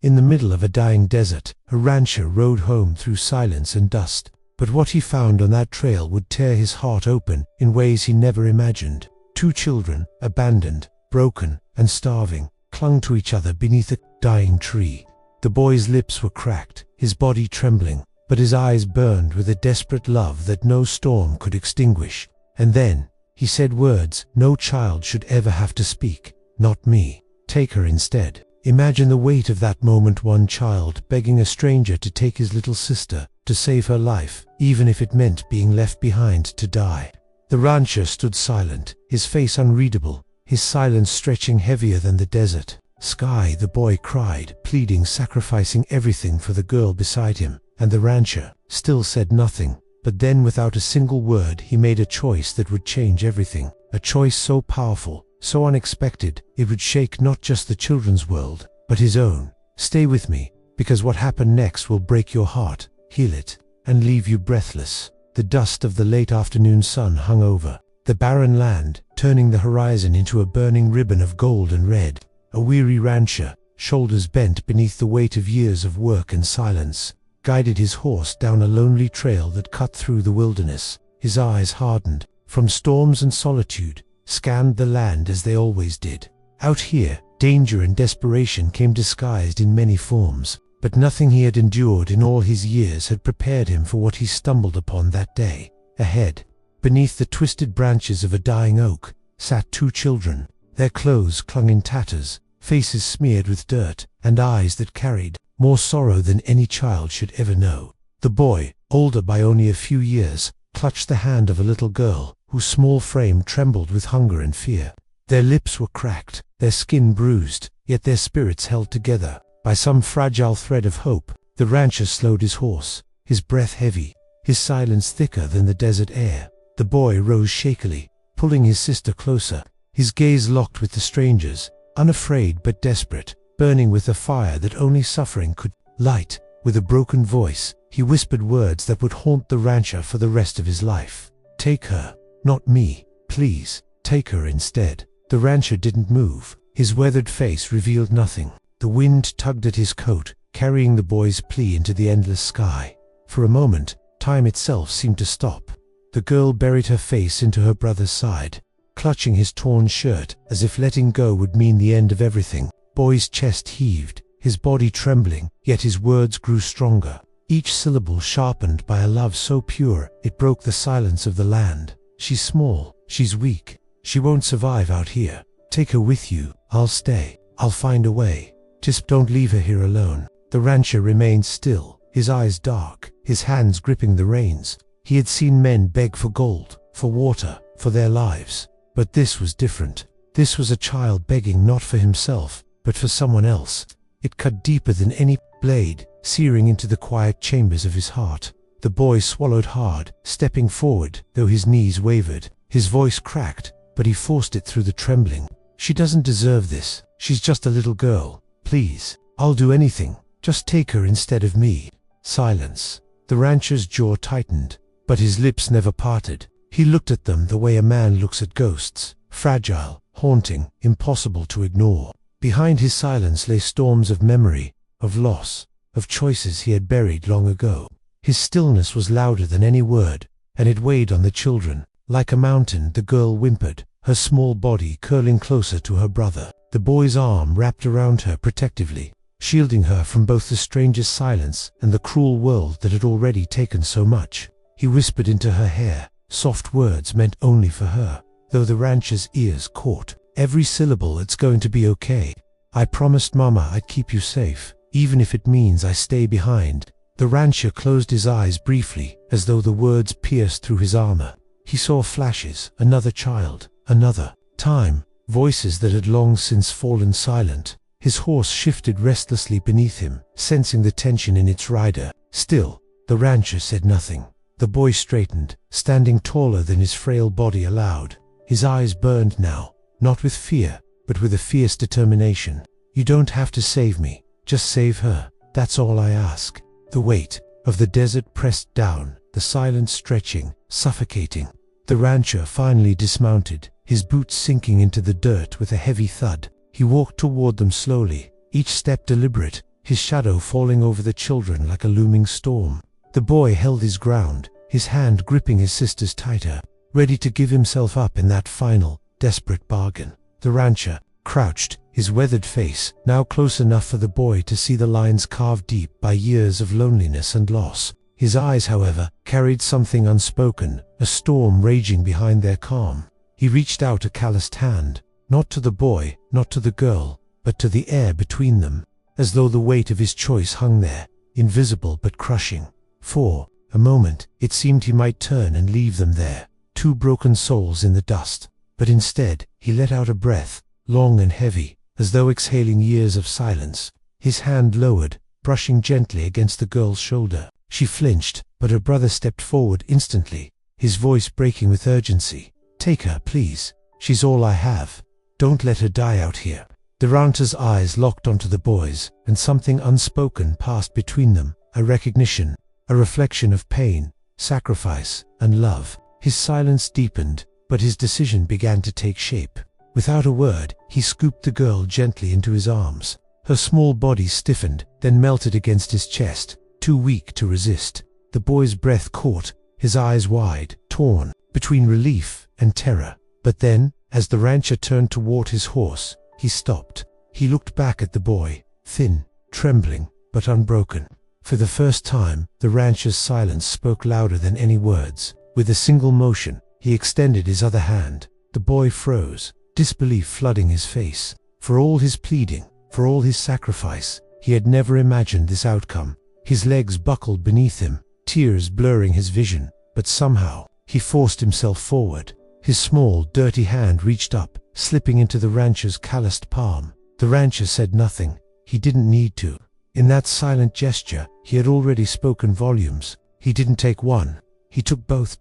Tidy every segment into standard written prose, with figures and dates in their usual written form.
In the middle of a dying desert, a rancher rode home through silence and dust. But what he found on that trail would tear his heart open in ways he never imagined. 2 children, abandoned, broken, and starving, clung to each other beneath a dying tree. The boy's lips were cracked, his body trembling, but his eyes burned with a desperate love that no storm could extinguish. And then, he said words no child should ever have to speak. Not me. Take her instead. Imagine the weight of that moment, one child begging a stranger to take his little sister, to save her life, even if it meant being left behind to die. The rancher stood silent, his face unreadable, his silence stretching heavier than the desert. Sky, the boy cried, pleading, sacrificing everything for the girl beside him, and the rancher still said nothing. But then, without a single word, he made a choice that would change everything. A choice so powerful, so unexpected, it would shake not just the children's world, but his own. Stay with me, because what happened next will break your heart, heal it, and leave you breathless. The dust of the late afternoon sun hung over the barren land, turning the horizon into a burning ribbon of gold and red. A weary rancher, shoulders bent beneath the weight of years of work and silence, guided his horse down a lonely trail that cut through the wilderness. His eyes, hardened from storms and solitude, scanned the land as they always did. Out here, danger and desperation came disguised in many forms, but nothing he had endured in all his years had prepared him for what he stumbled upon that day. Ahead, beneath the twisted branches of a dying oak, sat 2 children. Their clothes clung in tatters, faces smeared with dirt, and eyes that carried more sorrow than any child should ever know. The boy, older by only a few years, clutched the hand of a little girl, whose small frame trembled with hunger and fear. Their lips were cracked, their skin bruised, yet their spirits held together by some fragile thread of hope. The rancher slowed his horse, his breath heavy, his silence thicker than the desert air. The boy rose shakily, pulling his sister closer, his gaze locked with the stranger's, unafraid but desperate, burning with a fire that only suffering could light. With a broken voice, he whispered words that would haunt the rancher for the rest of his life. Take her, not me, please, take her instead. The rancher didn't move, his weathered face revealed nothing. The wind tugged at his coat, carrying the boy's plea into the endless sky. For a moment, time itself seemed to stop. The girl buried her face into her brother's side, clutching his torn shirt, as if letting go would mean the end of everything. Boy's chest heaved, his body trembling, yet his words grew stronger, each syllable sharpened by a love so pure it broke the silence of the land. She's small, she's weak, she won't survive out here. Take her with you. I'll stay, I'll find a way. Just don't leave her here alone. The rancher remained still, his eyes dark, his hands gripping the reins. He had seen men beg for gold, for water, for their lives. But this was different. This was a child begging not for himself, but for someone else. It cut deeper than any blade, searing into the quiet chambers of his heart. The boy swallowed hard, stepping forward, though his knees wavered. His voice cracked, but he forced it through the trembling. She doesn't deserve this. She's just a little girl. Please, I'll do anything. Just take her instead of me. Silence. The rancher's jaw tightened, but his lips never parted. He looked at them the way a man looks at ghosts, fragile, haunting, impossible to ignore. Behind his silence lay storms of memory, of loss, of choices he had buried long ago. His stillness was louder than any word, and it weighed on the children. Like a mountain, the girl whimpered, her small body curling closer to her brother. The boy's arm wrapped around her protectively, shielding her from both the stranger's silence and the cruel world that had already taken so much. He whispered into her hair, soft words meant only for her, though the rancher's ears caught every syllable. It's going to be okay. I promised Mama I'd keep you safe, even if it means I stay behind. The rancher closed his eyes briefly, as though the words pierced through his armor. He saw flashes, another child, another time, voices that had long since fallen silent. His horse shifted restlessly beneath him, sensing the tension in its rider. Still, the rancher said nothing. The boy straightened, standing taller than his frail body allowed. His eyes burned now, not with fear, but with a fierce determination. You don't have to save me, just save her. That's all I ask. The weight of the desert pressed down, the silence stretching, suffocating. The rancher finally dismounted, his boots sinking into the dirt with a heavy thud. He walked toward them slowly, each step deliberate, his shadow falling over the children like a looming storm. The boy held his ground, his hand gripping his sister's tighter, ready to give himself up in that final, desperate bargain. The rancher crouched, his weathered face now close enough for the boy to see the lines carved deep by years of loneliness and loss. His eyes, however, carried something unspoken, a storm raging behind their calm. He reached out a calloused hand, not to the boy, not to the girl, but to the air between them, as though the weight of his choice hung there, invisible but crushing. For a moment, it seemed he might turn and leave them there, two broken souls in the dust. But instead, he let out a breath, long and heavy, as though exhaling years of silence. His hand lowered, brushing gently against the girl's shoulder. She flinched, but her brother stepped forward instantly, his voice breaking with urgency. "Take her, please. She's all I have. Don't let her die out here." The rancher's eyes locked onto the boy's, and something unspoken passed between them, a recognition, a reflection of pain, sacrifice, and love. His silence deepened, but his decision began to take shape. Without a word, he scooped the girl gently into his arms. Her small body stiffened, then melted against his chest, too weak to resist. The boy's breath caught, his eyes wide, torn, between relief and terror. But then, as the rancher turned toward his horse, he stopped. He looked back at the boy, thin, trembling, but unbroken. For the first time, the rancher's silence spoke louder than any words. With a single motion, he extended his other hand. The boy froze, disbelief flooding his face. For all his pleading, for all his sacrifice, he had never imagined this outcome. His legs buckled beneath him, tears blurring his vision, but somehow, he forced himself forward. His small, dirty hand reached up, slipping into the rancher's calloused palm. The rancher said nothing. He didn't need to. In that silent gesture, he had already spoken volumes. He didn't take one. He took both.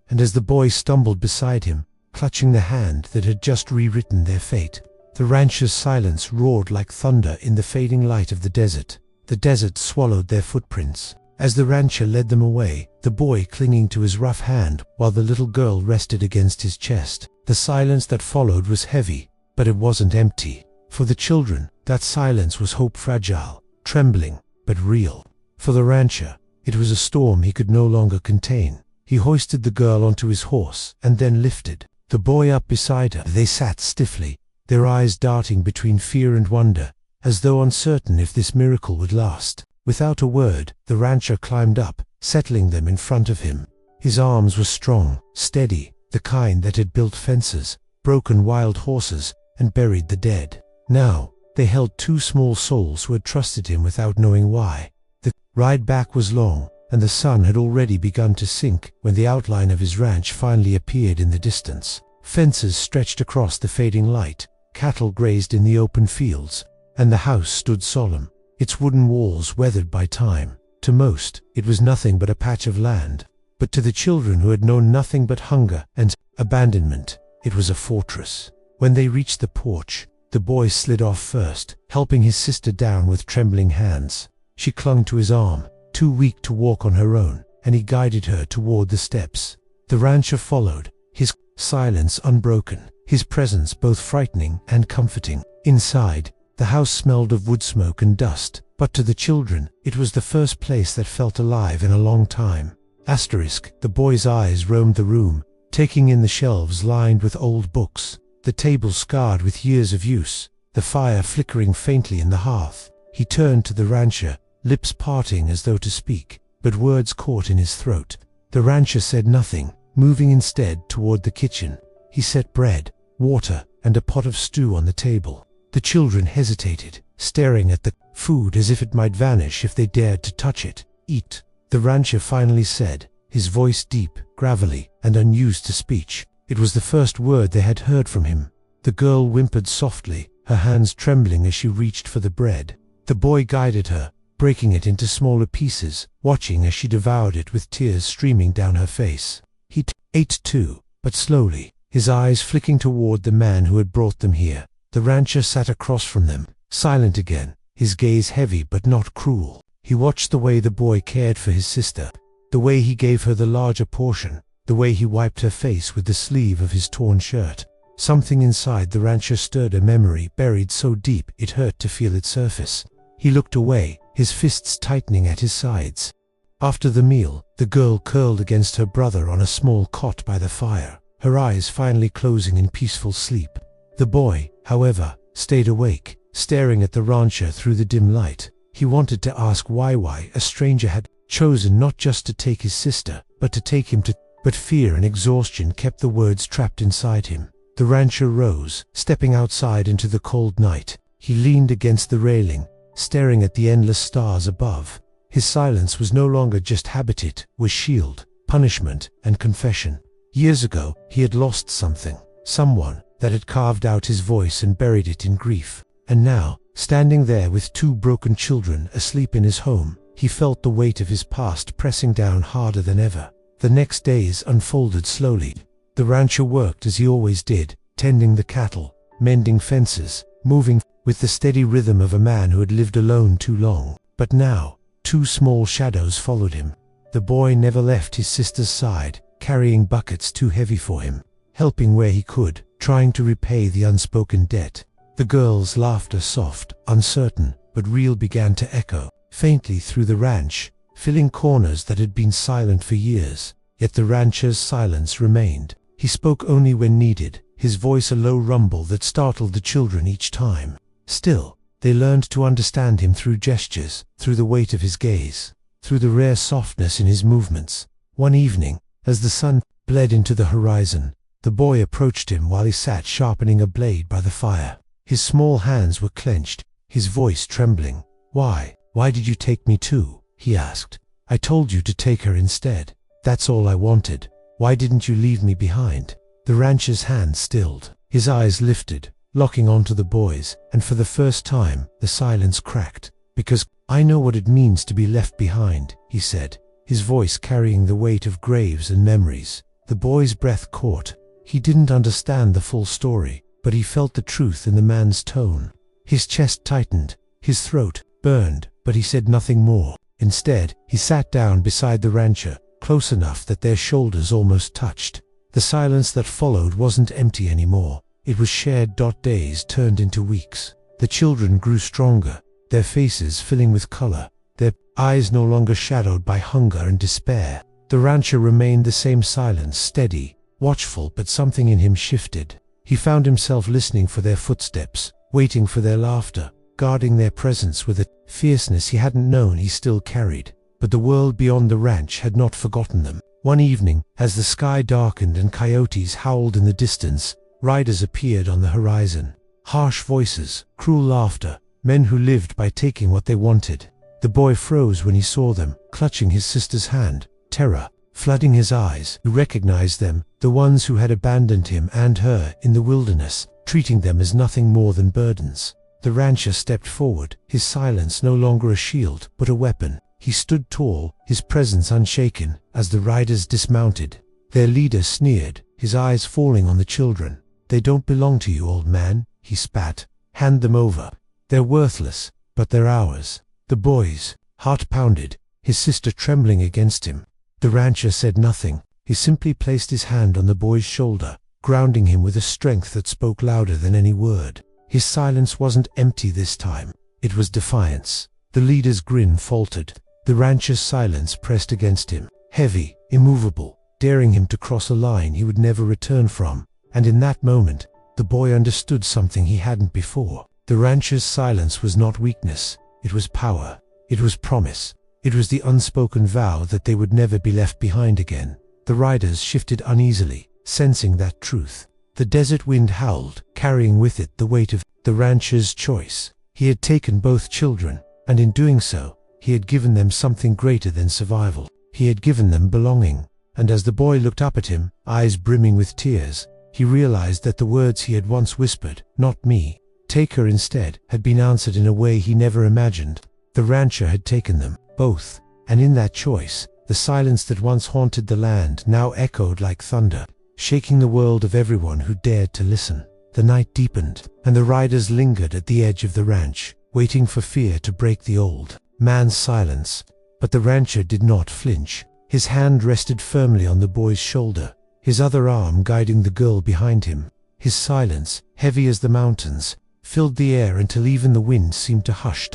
And as the boy stumbled beside him, clutching the hand that had just rewritten their fate, the rancher's silence roared like thunder in the fading light of the desert. The desert swallowed their footprints. As the rancher led them away, the boy clinging to his rough hand while the little girl rested against his chest. The silence that followed was heavy, but it wasn't empty. For the children, that silence was hope fragile, trembling, but real. For the rancher, it was a storm he could no longer contain. He hoisted the girl onto his horse and then lifted the boy up beside her. They sat stiffly, their eyes darting between fear and wonder, as though uncertain if this miracle would last. Without a word, the rancher climbed up, settling them in front of him. His arms were strong, steady, the kind that had built fences, broken wild horses, and buried the dead. Now, they held two small souls who had trusted him without knowing why. The ride back was long, and the sun had already begun to sink when the outline of his ranch finally appeared in the distance. Fences stretched across the fading light, cattle grazed in the open fields, and the house stood solemn, its wooden walls weathered by time. To most, it was nothing but a patch of land, but to the children who had known nothing but hunger and abandonment, it was a fortress. When they reached the porch, the boy slid off first, helping his sister down with trembling hands. She clung to his arm, too weak to walk on her own, and he guided her toward the steps. The rancher followed, his silence unbroken, his presence both frightening and comforting. Inside, the house smelled of wood smoke and dust, but to the children, it was the first place that felt alive in a long time. The boy's eyes roamed the room, taking in the shelves lined with old books, the table scarred with years of use, the fire flickering faintly in the hearth. He turned to the rancher, lips parting as though to speak, but words caught in his throat. The rancher said nothing, moving instead toward the kitchen. He set bread, water, and a pot of stew on the table. The children hesitated, staring at the food as if it might vanish if they dared to touch it. "Eat," the rancher finally said, his voice deep, gravelly, and unused to speech. It was the first word they had heard from him. The girl whimpered softly, her hands trembling as she reached for the bread. The boy guided her, breaking it into smaller pieces, watching as she devoured it with tears streaming down her face. He ate too, but slowly, his eyes flicking toward the man who had brought them here. The rancher sat across from them, silent again, his gaze heavy but not cruel. He watched the way the boy cared for his sister, the way he gave her the larger portion, the way he wiped her face with the sleeve of his torn shirt. Something inside the rancher stirred a memory buried so deep it hurt to feel its surface. He looked away, his fists tightening at his sides. After the meal, the girl curled against her brother on a small cot by the fire, her eyes finally closing in peaceful sleep. The boy, however, stayed awake, staring at the rancher through the dim light. He wanted to ask why a stranger had chosen not just to take his sister, but to take him to... But fear and exhaustion kept the words trapped inside him. The rancher rose, stepping outside into the cold night. He leaned against the railing, staring at the endless stars above. His silence was no longer just habit, it was shield, punishment, and confession. Years ago, he had lost something, someone that had carved out his voice and buried it in grief. And now, standing there with 2 broken children asleep in his home, he felt the weight of his past pressing down harder than ever. The next days unfolded slowly. The rancher worked as he always did, tending the cattle, mending fences, moving with the steady rhythm of a man who had lived alone too long. But now, 2 small shadows followed him. The boy never left his sister's side, carrying buckets too heavy for him, helping where he could, trying to repay the unspoken debt. The girl's laughter, soft, uncertain, but real, began to echo faintly through the ranch, filling corners that had been silent for years. Yet the rancher's silence remained. He spoke only when needed, his voice a low rumble that startled the children each time. Still, they learned to understand him through gestures, through the weight of his gaze, through the rare softness in his movements. One evening, as the sun bled into the horizon, the boy approached him while he sat sharpening a blade by the fire. His small hands were clenched, his voice trembling. Why did you take me too?" he asked. "I told you to take her instead. That's all I wanted. Why didn't you leave me behind?" The rancher's hand stilled. His eyes lifted, locking onto the boy's, and for the first time, the silence cracked. "Because I know what it means to be left behind," he said, his voice carrying the weight of graves and memories. The boy's breath caught. He didn't understand the full story, but he felt the truth in the man's tone. His chest tightened, his throat burned, but he said nothing more. Instead, he sat down beside the rancher, close enough that their shoulders almost touched. The silence that followed wasn't empty anymore. It was shared. Days turned into weeks. The children grew stronger, their faces filling with color, their eyes no longer shadowed by hunger and despair. The rancher remained the same, silence, steady, watchful, but something in him shifted. He found himself listening for their footsteps, waiting for their laughter, guarding their presence with a fierceness he hadn't known he still carried. But the world beyond the ranch had not forgotten them. One evening, as the sky darkened and coyotes howled in the distance, riders appeared on the horizon. Harsh voices, cruel laughter, men who lived by taking what they wanted. The boy froze when he saw them, clutching his sister's hand, terror flooding his eyes. He recognized them, the ones who had abandoned him and her in the wilderness, treating them as nothing more than burdens. The rancher stepped forward, his silence no longer a shield, but a weapon. He stood tall, his presence unshaken, as the riders dismounted. Their leader sneered, his eyes falling on the children. "They don't belong to you, old man," he spat. "Hand them over. They're worthless, but they're ours." The boy's heart pounded, his sister trembling against him. The rancher said nothing. He simply placed his hand on the boy's shoulder, grounding him with a strength that spoke louder than any word. His silence wasn't empty this time. It was defiance. The leader's grin faltered. The rancher's silence pressed against him, heavy, immovable, daring him to cross a line he would never return from. And in that moment, the boy understood something he hadn't before. The rancher's silence was not weakness. It was power. It was promise. It was the unspoken vow that they would never be left behind again. The riders shifted uneasily, sensing that truth. The desert wind howled, carrying with it the weight of the rancher's choice. He had taken both children, and in doing so, he had given them something greater than survival. He had given them belonging. And as the boy looked up at him, eyes brimming with tears, he realized that the words he had once whispered, "Not me, take her instead," had been answered in a way he never imagined. The rancher had taken them, both, and in that choice, the silence that once haunted the land now echoed like thunder, shaking the world of everyone who dared to listen. The night deepened, and the riders lingered at the edge of the ranch, waiting for fear to break the old man's silence. But the rancher did not flinch. His hand rested firmly on the boy's shoulder, his other arm guiding the girl behind him. His silence, heavy as the mountains, filled the air until even the wind seemed to hush.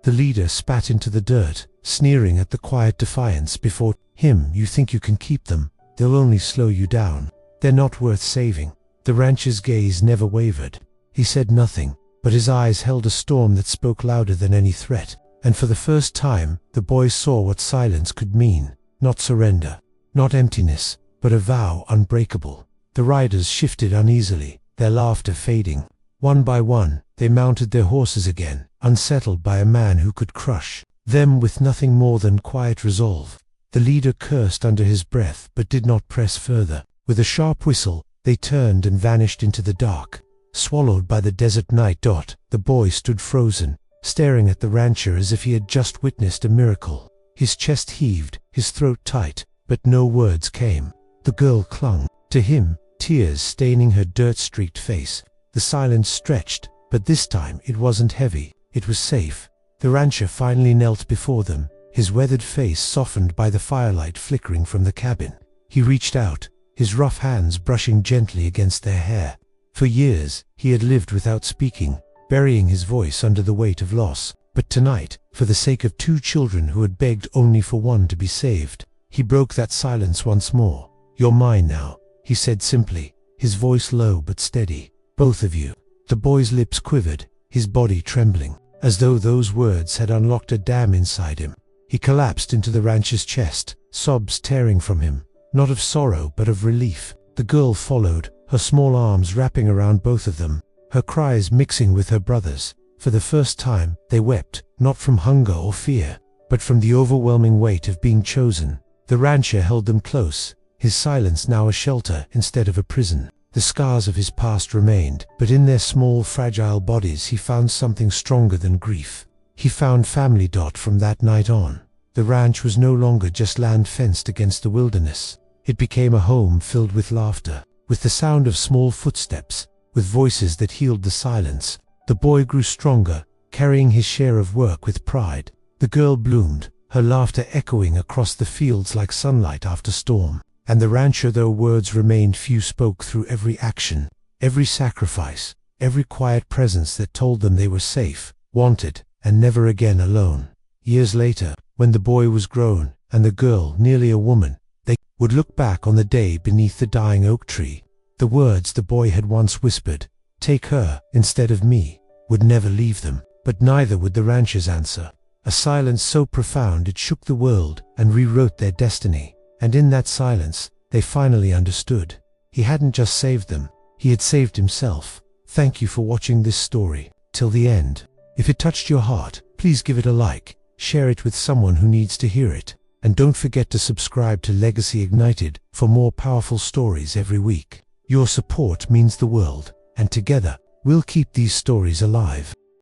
The leader spat into the dirt, sneering at the quiet defiance before him. You think you can keep them? They'll only slow you down. They're not worth saving. The rancher's gaze never wavered. He said nothing, but his eyes held a storm that spoke louder than any threat. And for the first time, the boy saw what silence could mean. Not surrender, not emptiness, but a vow unbreakable. The riders shifted uneasily, their laughter fading. One by one, they mounted their horses again, unsettled by a man who could crush them with nothing more than quiet resolve. The leader cursed under his breath but did not press further. With a sharp whistle, they turned and vanished into the dark. Swallowed by the desert night. The boy stood frozen, staring at the rancher as if he had just witnessed a miracle. His chest heaved, his throat tight, but no words came. The girl clung to him, tears staining her dirt-streaked face. The silence stretched, but this time it wasn't heavy, it was safe. The rancher finally knelt before them, his weathered face softened by the firelight flickering from the cabin. He reached out, his rough hands brushing gently against their hair. For years, he had lived without speaking, burying his voice under the weight of loss. But tonight, for the sake of two children who had begged only for one to be saved, he broke that silence once more. "You're mine now," he said simply, his voice low but steady. "Both of you." The boy's lips quivered, his body trembling, as though those words had unlocked a dam inside him. He collapsed into the rancher's chest, sobs tearing from him, not of sorrow but of relief. The girl followed, her small arms wrapping around both of them, her cries mixing with her brother's. For the first time, they wept, not from hunger or fear, but from the overwhelming weight of being chosen. The rancher held them close, his silence now a shelter instead of a prison. The scars of his past remained, but in their small, fragile bodies he found something stronger than grief. He found family. From that night on, the ranch was no longer just land fenced against the wilderness. It became a home filled with laughter, with the sound of small footsteps, with voices that healed the silence. The boy grew stronger, carrying his share of work with pride. The girl bloomed, her laughter echoing across the fields like sunlight after storm. And the rancher, though words remained few, spoke through every action, every sacrifice, every quiet presence that told them they were safe, wanted, and never again alone. Years later, when the boy was grown, and the girl nearly a woman, they would look back on the day beneath the dying oak tree. The words the boy had once whispered, "Take her instead of me," would never leave them. But neither would the rancher's answer. A silence so profound it shook the world and rewrote their destiny. And in that silence, they finally understood. He hadn't just saved them, he had saved himself. Thank you for watching this story till the end. If it touched your heart, please give it a like, share it with someone who needs to hear it, and don't forget to subscribe to Legacy Ignited for more powerful stories every week. Your support means the world, and together, we'll keep these stories alive.